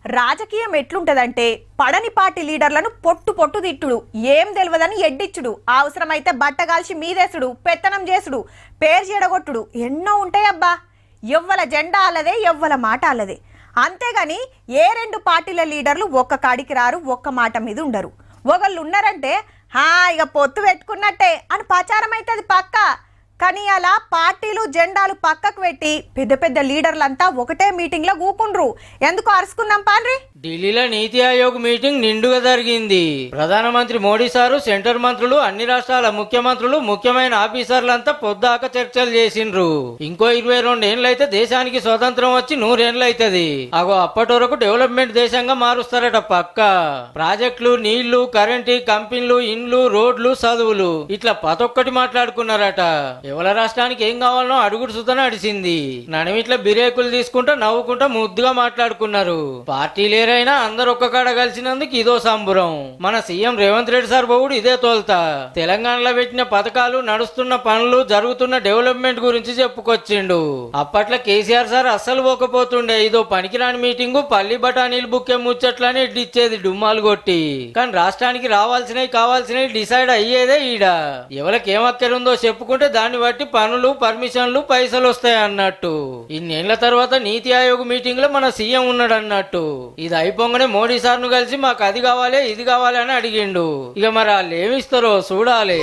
రాజకీయం ఎట్లుంటదంటే పడని పార్టీ లీడర్లను పొట్టు పొట్టు తిట్టుడు, ఏం తెలియదని ఎడ్డిచ్చుడు, అవసరమైతే బట్టగాల్చి మీదేసుడు, పెత్తనం చేసుడు, పేరు చెడగొట్టుడు ఎన్నో ఉంటాయబ్బా. ఎవ్వల జెండా అల్లదే, ఎవ్వల మాట అల్లదే. అంతేగాని ఏ రెండు పార్టీల లీడర్లు ఒక్క కాడికి రారు, ఒక్క మాట మీద ఉండరు. ఒకళ్ళు ఉన్నారంటే ఇక పొత్తు పెట్టుకున్నట్టే అని ప్రచారం అవుతుంది పక్క. కానీ అలా పార్టీలు జెండాలు పక్కకు పెట్టి పెద్ద పెద్ద లీడర్లంతా ఒకటే మీటింగ్ లో కూకుండ్రు. ఎందుకు అరుచుకుందాం పాన్రి. ఢిల్లీలో నీతి ఆయోగ్ మీటింగ్ నిండుగా జరిగింది. ప్రధానమంత్రి మోడీ సారు, సెంటర్ మంత్రులు, అన్ని రాష్ట్రాల ముఖ్యమంత్రులు, ముఖ్యమైన ఆఫీసర్లంతా పొద్దాక చర్చలు చేసిండ్రు. ఇంకో 22 ఏళ్ళైతే దేశానికి స్వతంత్రం వచ్చి 100 ఏళ్ళైతది. అప్పటి వరకు డెవలప్మెంట్ దేశంగా మారుస్తారట పక్క. ప్రాజెక్టులు, నీళ్లు, కరెంటు, కంపెనీలు, ఇండ్లు, రోడ్లు, చదువులు ఇట్లా ప్రతొక్కటి మాట్లాడుకున్నారట. ఎవల రాష్ట్రానికి ఏం కావాలనో అడుగుడు సుతన అడిసింది. నడిమిట్లా బిరేకులు తీసుకుంటా నవ్వుకుంటా ముద్దుగా మాట్లాడుకున్నారు. పార్టీ లేరైనా అందరు ఒక్క కాడ కలిసినందుకు ఇదో సంబురం. మన సీఎం రేవంత్ రెడ్డి సార్ బోవుడు ఇదే తోల్తా. తెలంగాణలో పెట్టిన పథకాలు, నడుస్తున్న పనులు, జరుగుతున్న డెవలప్మెంట్ గురించి చెప్పుకొచ్చిండు. అప్పట్లో కేసీఆర్ సార్ అస్సలు పోకపోతుండే. ఇదో పనికిరాని మీటింగు, పల్లి బఠానీలు బుక్కే ముచ్చట్లని ఎడ్డిచ్చేది డుమ్మాలు కొట్టి. కానీ రాష్ట్రానికి రావాల్సినవి కావాల్సినవి డిసైడ్ అయ్యేదే ఈడ. ఎవరికి ఏం అక్కరుందో చెప్పుకుంటే దాన్ని బట్టి పనులు, పర్మిషన్లు, పైసలు వస్తాయి అన్నట్టు. ఇన్నేళ్ల తర్వాత నీతి ఆయోగ్ మీటింగ్ లో మన సీఎం ఉన్నాడు అన్నట్టు. ఇది అయిపోగానే మోడీ సార్ను కలిసి మాకు అది కావాలి, ఇది కావాలి అని అడిగిండు. ఇక మరి వాళ్ళు ఏమిస్తారో చూడాలి.